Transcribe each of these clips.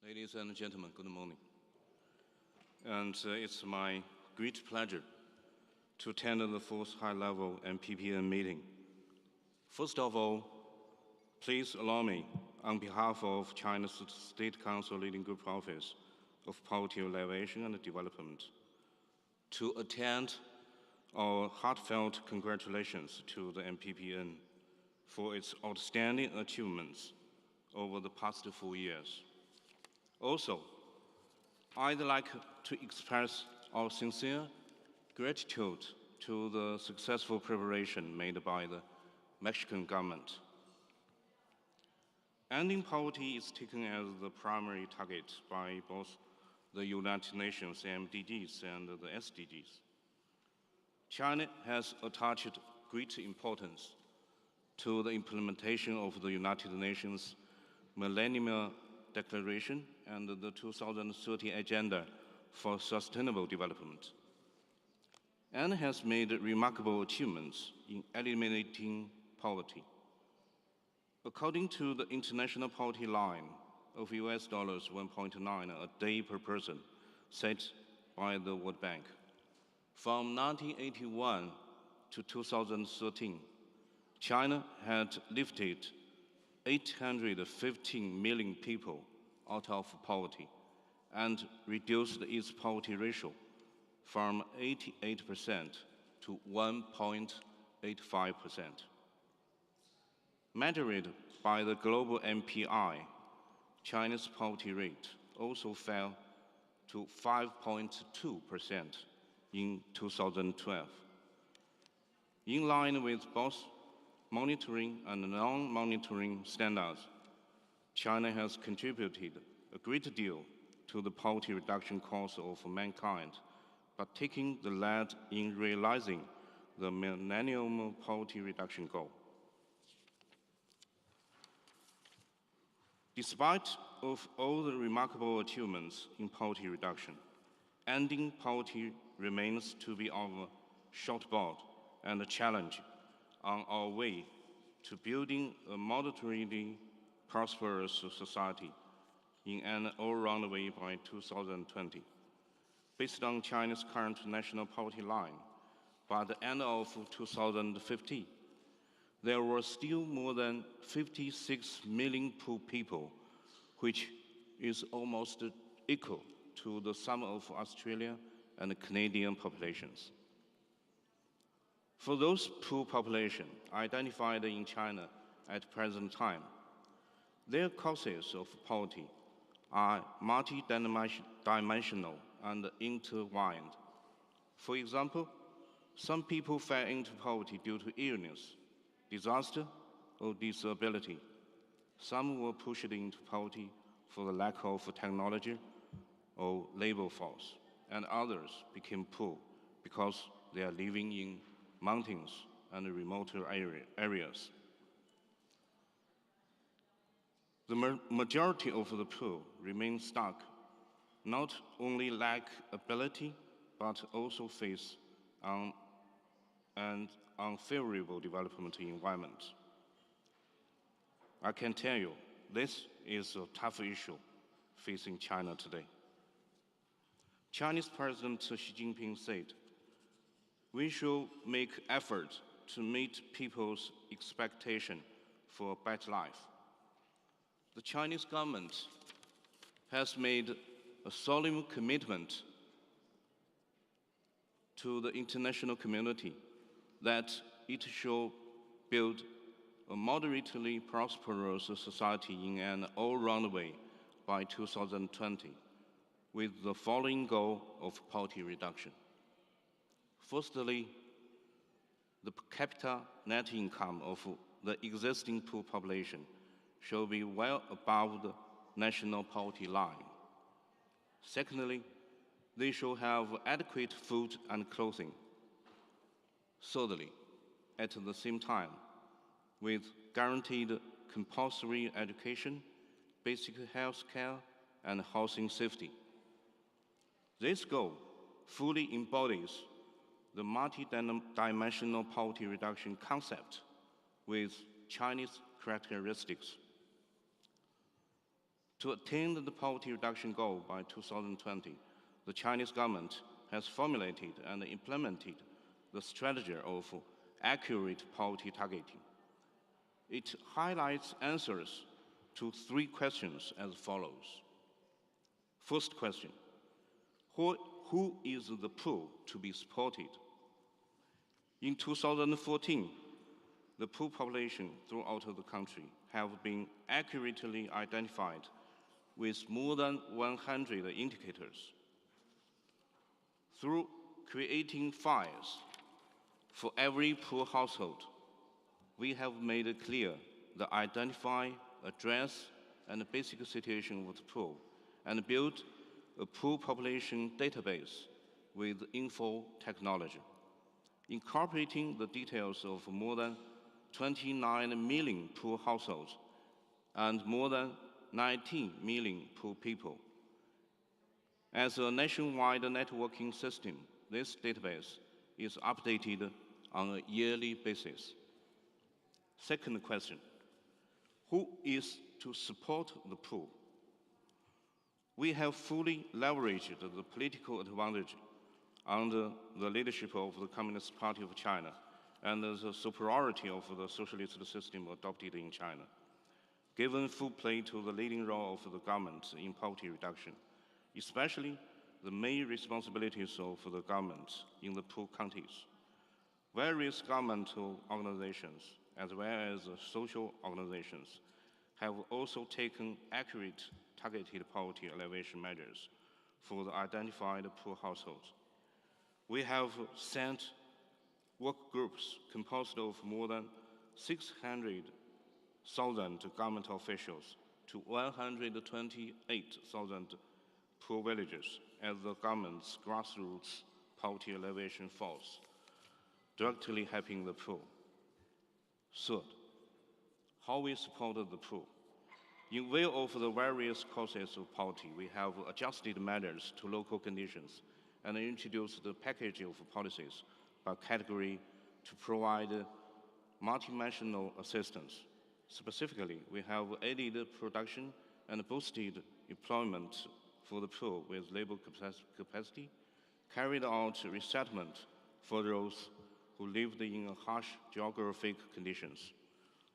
Ladies and gentlemen, good morning. And it's my great pleasure to attend the fourth high-level MPPN meeting. First of all, please allow me, on behalf of China's State Council Leading Group Office of Poverty Alleviation and Development, to attend our heartfelt congratulations to the MPPN for its outstanding achievements over the past 4 years. Also, I'd like to express our sincere gratitude to the successful preparation made by the Mexican government. Ending poverty is taken as the primary target by both the United Nations MDGs and the SDGs. China has attached great importance to the implementation of the United Nations Millennium Declaration and the 2030 Agenda for Sustainable Development, and has made remarkable achievements in eliminating poverty. According to the international poverty line of US dollars 1.9 a day per person set by the World Bank, from 1981 to 2013, China had lifted 815 million people out of poverty and reduced its poverty ratio from 88% to 1.85%. Measured by the global MPI, China's poverty rate also fell to 5.2% in 2012. In line with both monitoring and non-monitoring standards, China has contributed a great deal to the poverty reduction cause of mankind by taking the lead in realizing the Millennium Poverty Reduction Goal. Despite of all the remarkable achievements in poverty reduction, ending poverty remains to be our shortboard and a challenge on our way to building a moderately prosperous society in an all-round way by 2020. Based on China's current national poverty line, by the end of 2050, there were still more than 56 million poor people, which is almost equal to the sum of Australia and Canadian populations. For those poor populations identified in China at present time, their causes of poverty are multidimensional and intertwined. For example, some people fell into poverty due to illness, disaster, or disability. Some were pushed into poverty for the lack of technology or labor force, and others became poor because they are living in mountains and remote areas. The majority of the poor remain stuck, not only lack ability, but also face an unfavorable development environment. I can tell you, this is a tough issue facing China today. Chinese President Xi Jinping said, "We should make efforts to meet people's expectation for a better life." The Chinese government has made a solemn commitment to the international community that it shall build a moderately prosperous society in an all-round way by 2020, with the following goal of poverty reduction. Firstly, the per capita net income of the existing poor population shall be well above the national poverty line. Secondly, they shall have adequate food and clothing. Thirdly, at the same time, with guaranteed compulsory education, basic health care, and housing safety. This goal fully embodies the multidimensional poverty reduction concept with Chinese characteristics. To attain the poverty reduction goal by 2020, the Chinese government has formulated and implemented the strategy of accurate poverty targeting. It highlights answers to 3 questions as follows. First question, who is the poor to be supported? In 2014, the poor population throughout the country have been accurately identified with more than 100 indicators. Through creating files for every poor household, we have made it clear the identify, address, and basic situation of the poor, and built a poor population database with info technology, incorporating the details of more than 29 million poor households and more than 19 million poor people. As a nationwide networking system, this database is updated on a yearly basis. Second question, who is to support the poor? We have fully leveraged the political advantage under the leadership of the Communist Party of China and the superiority of the socialist system adopted in China, given full play to the leading role of the government in poverty reduction, especially the main responsibilities of the government in the poor counties. Various governmental organizations, as well as social organizations, have also taken accurate targeted poverty alleviation measures for the identified poor households. We have sent work groups composed of more than 600,000 government officials to 128,000 poor villages as the government's grassroots poverty alleviation force, directly helping the poor. Third, how we supported the poor. In view of the various causes of poverty, we have adjusted measures to local conditions and introduced the package of policies by category to provide multidimensional assistance. Specifically, we have aided production and boosted employment for the poor with labor capacity, carried out resettlement for those who lived in harsh geographic conditions,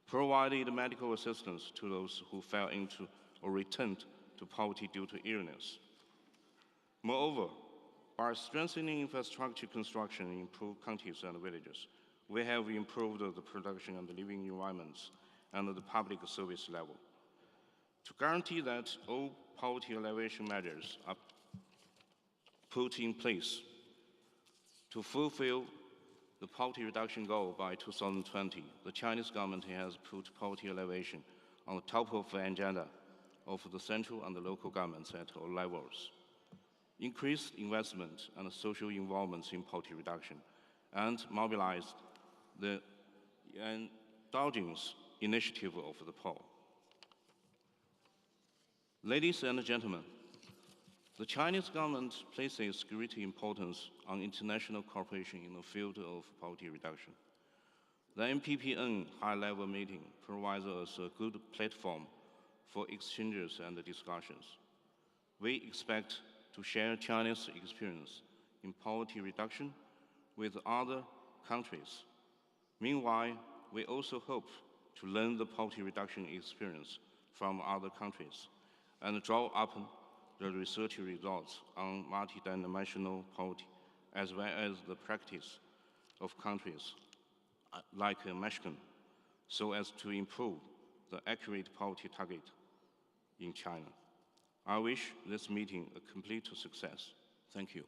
provided medical assistance to those who fell into or returned to poverty due to illness. Moreover, by strengthening infrastructure construction in poor counties and villages, we have improved the production and living environments and the public service level. To guarantee that all poverty alleviation measures are put in place to fulfill the poverty reduction goal by 2020, the Chinese government has put poverty alleviation on the top of the agenda of the central and the local governments at all levels. Increased investment and social involvement in poverty reduction, and mobilized the indulgence initiative of the poor. Ladies and gentlemen, the Chinese government places great importance on international cooperation in the field of poverty reduction. The MPPN high-level meeting provides us a good platform for exchanges and discussions. We expect to share China's experience in poverty reduction with other countries. Meanwhile, we also hope to learn the poverty reduction experience from other countries and draw upon the research results on multidimensional poverty, as well as the practice of countries like Mexico, so as to improve the accurate poverty target in China. I wish this meeting a complete success. Thank you.